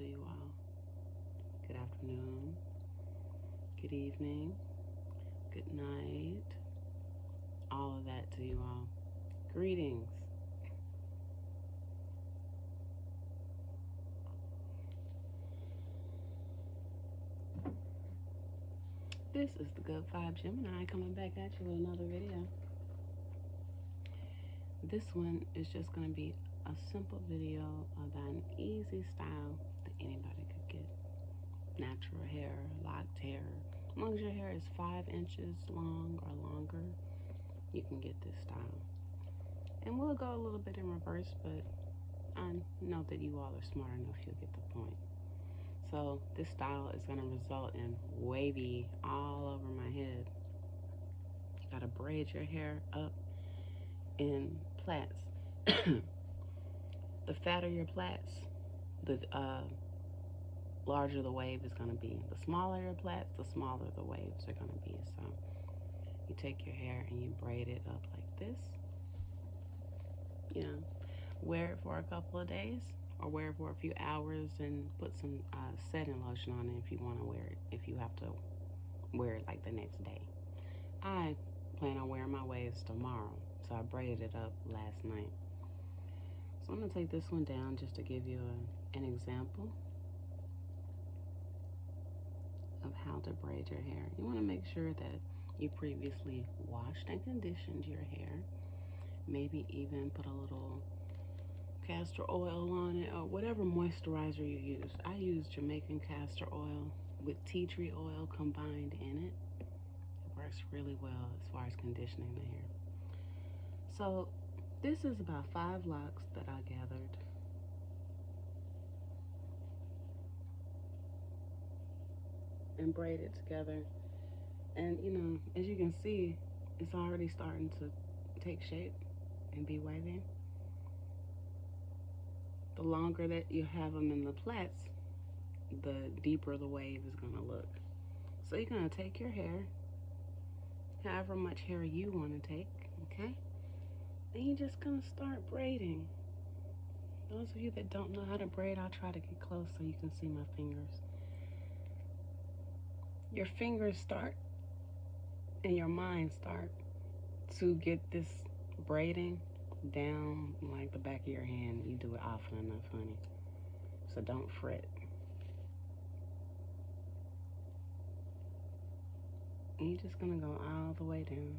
to you all. Good afternoon, good evening, good night, all of that to you all. Greetings. This is the Good Vibe Gemini coming back at you with another video. This one is just going to be a simple video about an easy style that anybody could get. Natural hair, locked hair. As long as your hair is 5 inches long or longer, you can get this style. And we'll go a little bit in reverse, but I know that you all are smart enough, you'll get the point. So this style is going to result in wavy all over my head. You got to braid your hair up in plaits. The fatter your plaits, the larger the wave is going to be. The smaller your plaits, the smaller the waves are going to be. So you take your hair and you braid it up like this. You know, wear it for a couple of days or wear it for a few hours and put some setting lotion on it if you want to wear it, if you have to wear it like the next day. I plan on wearing my waves tomorrow, so I braided it up last night. So I'm going to take this one down just to give you an example of how to braid your hair. You want to make sure that you previously washed and conditioned your hair. Maybe even put a little castor oil on it or whatever moisturizer you use. I use Jamaican castor oil with tea tree oil combined in it. It works really well as far as conditioning the hair. So this is about 5 locks that I gathered. And braided together. And you know, as you can see, it's already starting to take shape and be wavy. The longer that you have them in the plaits, the deeper the wave is going to look. So you're going to take your hair, however much hair you want to take, okay? And you're just going to start braiding. Those of you that don't know how to braid, I'll try to get close so you can see my fingers. Your fingers start and your mind start to get this braiding down like the back of your hand. You do it often enough, honey. So don't fret. And you're just gonna go all the way down.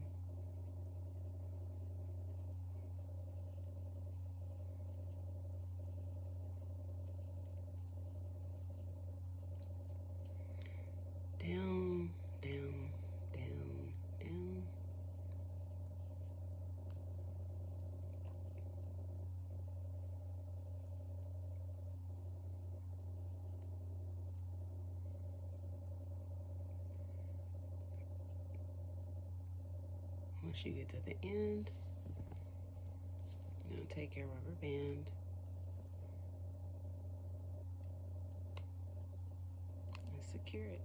Down, down, down, down. Once you get to the end, you're gonna take your rubber band and secure it.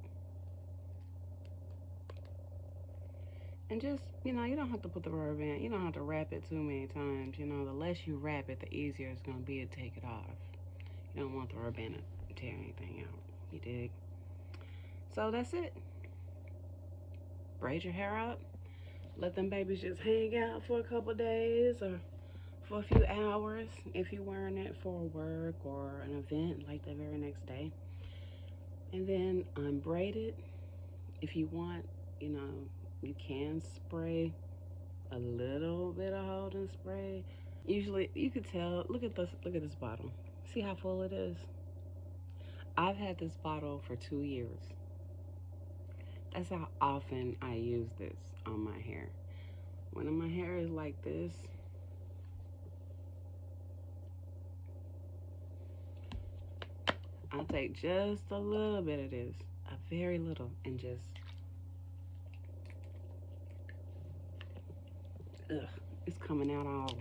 And just, you know, you don't have to put the rubber band, you don't have to wrap it too many times. You know, the less you wrap it, the easier it's gonna be to take it off. You don't want the rubber band to tear anything out. You dig? So that's it. Braid your hair up. Let them babies just hang out for a couple days or for a few hours if you're wearing it for work or an event like the very next day. And then unbraid it. If you want, you know, you can spray a little bit of holding spray. Usually you could tell, look at this bottle. See how full it is? I've had this bottle for 2 years. That's how often I use this on my hair. When my hair is like this, I'll take just a little bit of this, a very little, and just, it's coming out all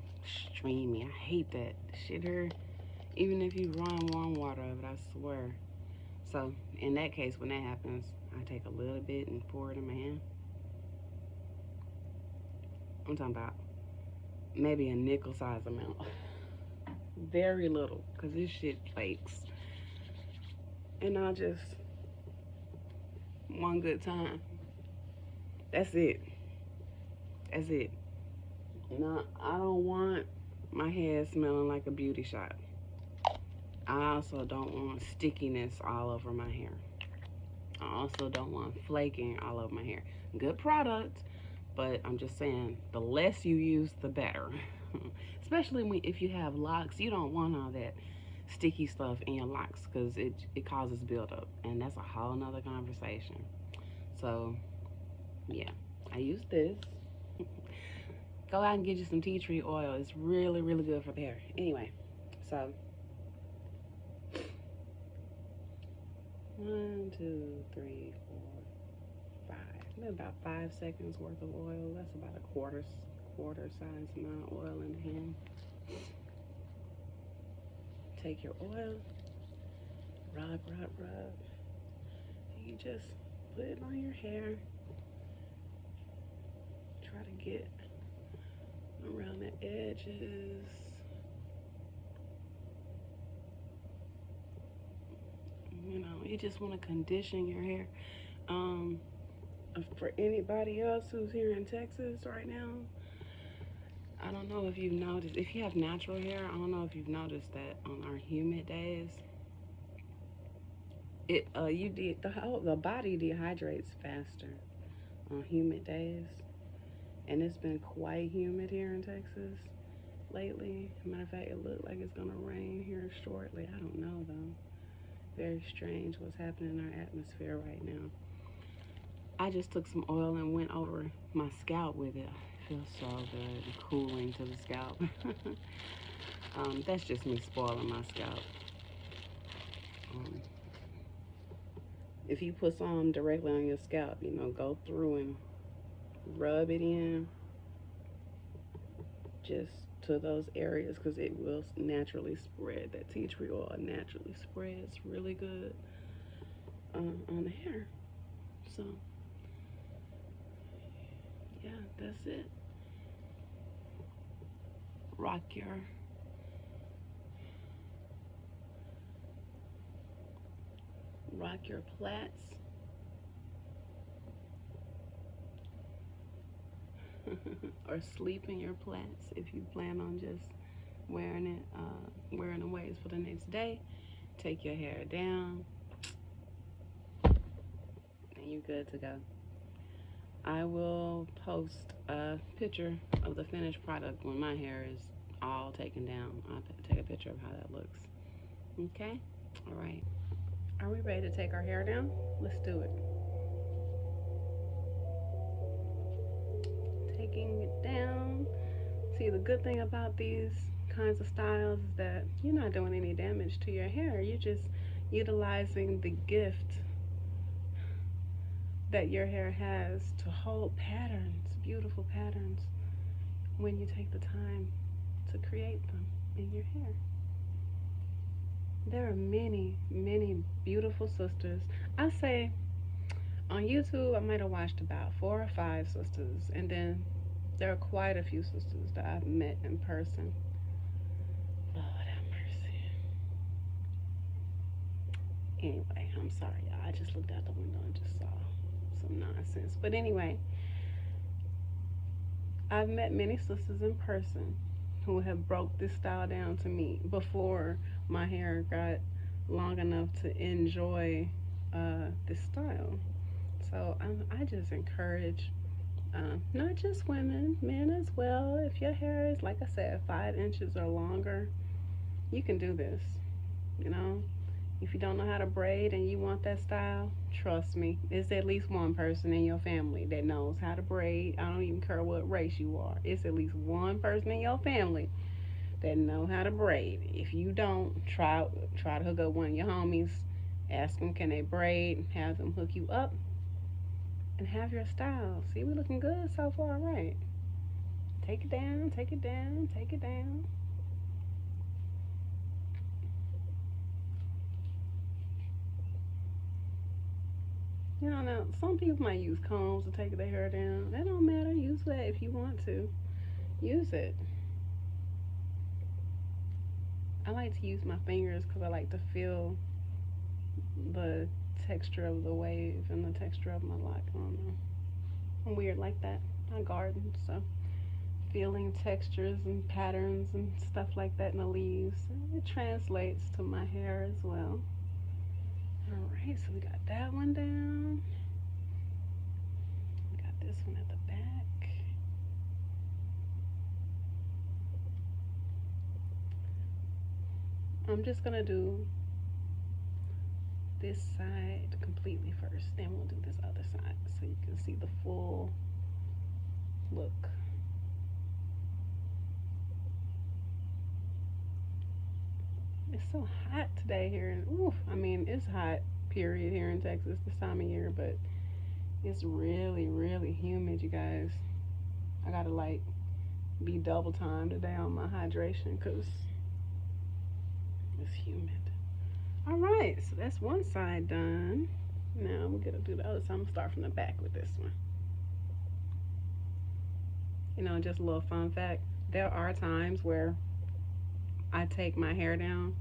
streamy. I hate that shit here. Even if you run warm water over it, I swear. So in that case, when that happens, I take a little bit and pour it in my hand. I'm talking about maybe a nickel size amount. Very little, because this shit flakes. and I'll just one good time. That's it. That's it. No, I don't want my hair smelling like a beauty shop. I also don't want stickiness all over my hair. I also don't want flaking all over my hair. Good product, but I'm just saying the less you use, the better. Especially if you have locks, you don't want all that sticky stuff in your locks because it causes buildup, and that's a whole nother conversation. So yeah, I use this. Go out and get you some tea tree oil. It's really, really good for the hair. Anyway, so 1, 2, 3, 4, 5. Maybe about 5 seconds worth of oil. That's about a quarter size amount of oil in the hand. Take your oil, rub, rub, rub. You just put it on your hair. Try to get around the edges. You know, you just want to condition your hair. For anybody else who's here in Texas right now, I don't know if you've noticed, if you have natural hair, I don't know if you've noticed that on our humid days, the body dehydrates faster on humid days, and it's been quite humid here in Texas lately. Matter of fact, it looked like it's gonna rain here shortly. I don't know though. Very strange what's happening in our atmosphere right now. I just took some oil and went over my scalp with it. It feels so good and cooling to the scalp. That's just me spoiling my scalp. If you put some directly on your scalp, you know, go through and rub it in just to those areas because it will naturally spread. That tea tree oil naturally spreads really good on the hair. So yeah, that's it. Rock your plaits. Or sleep in your plaits if you plan on just wearing the waves for the next day. Take your hair down and you're good to go. I will post a picture of the finished product when my hair is all taken down. I'll take a picture of how that looks. Okay? All right. Are we ready to take our hair down? Let's do it. Taking it down. See, the good thing about these kinds of styles is that you're not doing any damage to your hair. You're just utilizing the gift that your hair has to hold patterns, beautiful patterns, when you take the time to create them in your hair. There are many, many beautiful sisters. I say on YouTube, I might have watched about 4 or 5 sisters, and then there are quite a few sisters that I've met in person. Lord have mercy. Anyway, I'm sorry, y'all. I just looked out the window and just saw some nonsense. But anyway, I've met many sisters in person who have broke this style down to me before my hair got long enough to enjoy this style. So I just encourage not just women, men as well. If your hair is, like I said, 5 inches or longer, you can do this. You know, if you don't know how to braid and you want that style, trust me, there's at least one person in your family that knows how to braid. I don't even care what race you are. It's at least one person in your family that know how to braid. If you don't, try to hook up one of your homies. Ask them, can they braid? Have them hook you up and have your style. See, we're looking good so far, right? Take it down, take it down, take it down. You know, now some people might use combs to take their hair down. That don't matter. Use that if you want to. Use it. I like to use my fingers because I like to feel the texture of the wave and the texture of my lock. I don't know. I'm weird like that. I garden, so feeling textures and patterns and stuff like that in the leaves, it translates to my hair as well. All right, so we got that one down. We got this one at the back. I'm just gonna do this side completely first, then we'll do this other side so you can see the full look. It's so hot today here, and ooh, I mean, it's hot, period, here in Texas this time of year, but it's really, really humid, you guys. I gotta like be double time today on my hydration because it's humid. All right, so that's one side done. Now we're gonna do the other side. I'm gonna start from the back with this one. You know, just a little fun fact, there are times where I take my hair down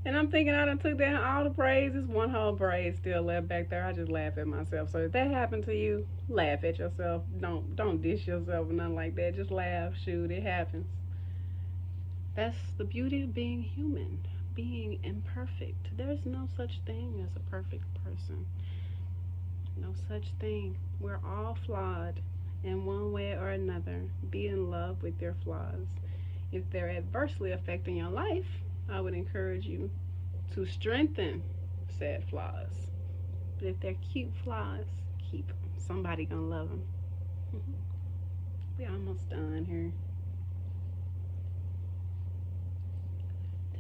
and I'm thinking I done took down all the braids. This one whole braid still left back there. I just laugh at myself. So if that happened to you, laugh at yourself. Don't dish yourself or nothing like that. Just laugh. Shoot, it happens. That's the beauty of being human, being imperfect. There's no such thing as a perfect person. No such thing. We're all flawed in one way or another. Be in love with your flaws. If they're adversely affecting your life, I would encourage you to strengthen said flaws. But if they're cute flaws, keep them. Somebody gonna love them. We almost done here.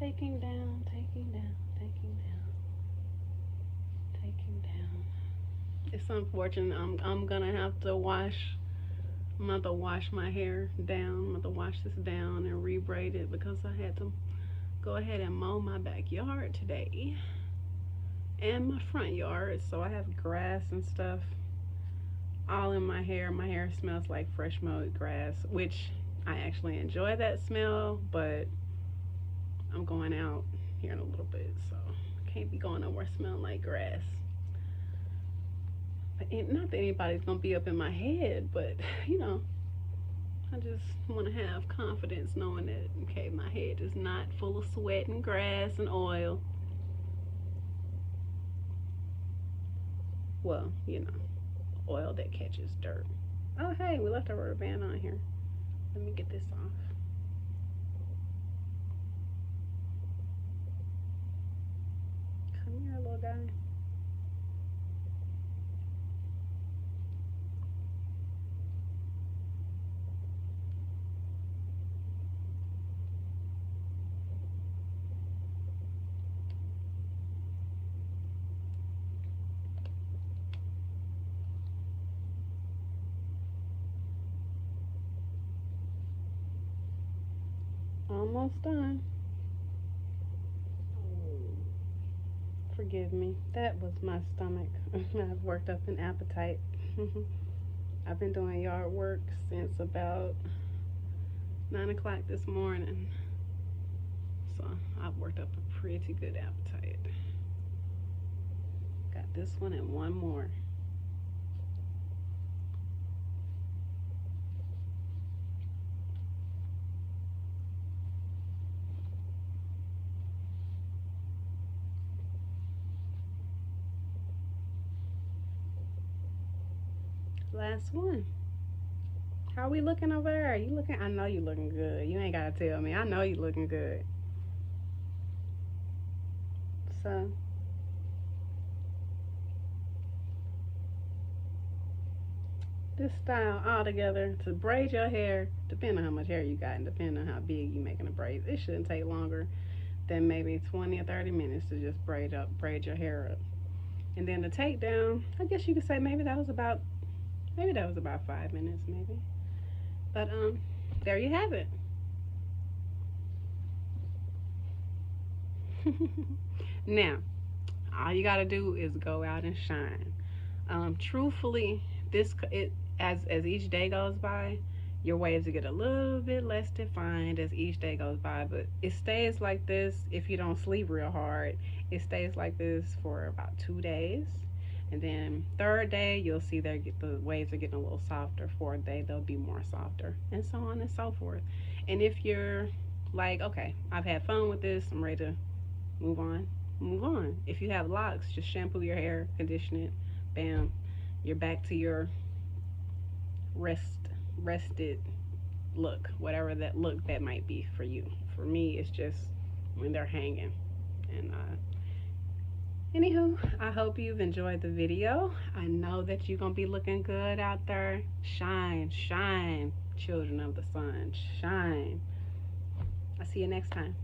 Taking down, taking down, taking down, taking down. It's unfortunate. I'm gonna have to wash. I'm gonna have to wash my hair down. I'm gonna have to wash this down and re-braid it because I had to go ahead and mow my backyard today and my front yard. So I have grass and stuff all in my hair. My hair smells like fresh mowed grass, which I actually enjoy that smell, but I'm going out here in a little bit, so I can't be going nowhere smelling like grass. But not that anybody's gonna be up in my head, but you know, I just want to have confidence knowing that, okay, my head is not full of sweat and grass and oil. Well, you know, oil that catches dirt. Oh, hey, we left our rubber band on here. Let me get this off. Come here, little guy. Almost done. Forgive me. That was my stomach. I've worked up an appetite. I've been doing yard work since about 9 o'clock this morning. So I've worked up a pretty good appetite. Got this one and one more. Last one. How are we looking over there? You looking? I know you looking good. You ain't gotta tell me. I know you looking good. So this style altogether to braid your hair, depending on how much hair you got and depending on how big you making the braids, it shouldn't take longer than maybe 20 or 30 minutes to just braid your hair up. And then the takedown, I guess you could say maybe that was about 5 minutes maybe. But there you have it. Now, all you gotta do is go out and shine. Truthfully, as each day goes by, Your waves will get a little bit less defined as each day goes by, but it stays like this if you don't sleep real hard. It stays like this for about 2 days. And then third day, you'll see the waves are getting a little softer. Fourth day, they'll be more softer, and so on and so forth. And if you're like, okay, I've had fun with this, I'm ready to move on, move on. If you have locks, just shampoo your hair, condition it, bam, you're back to your rested look, whatever that look that might be for you. For me, it's just when they're hanging. And anywho, I hope you've enjoyed the video. I know that you're gonna be looking good out there. Shine, shine, children of the sun, shine. I'll see you next time.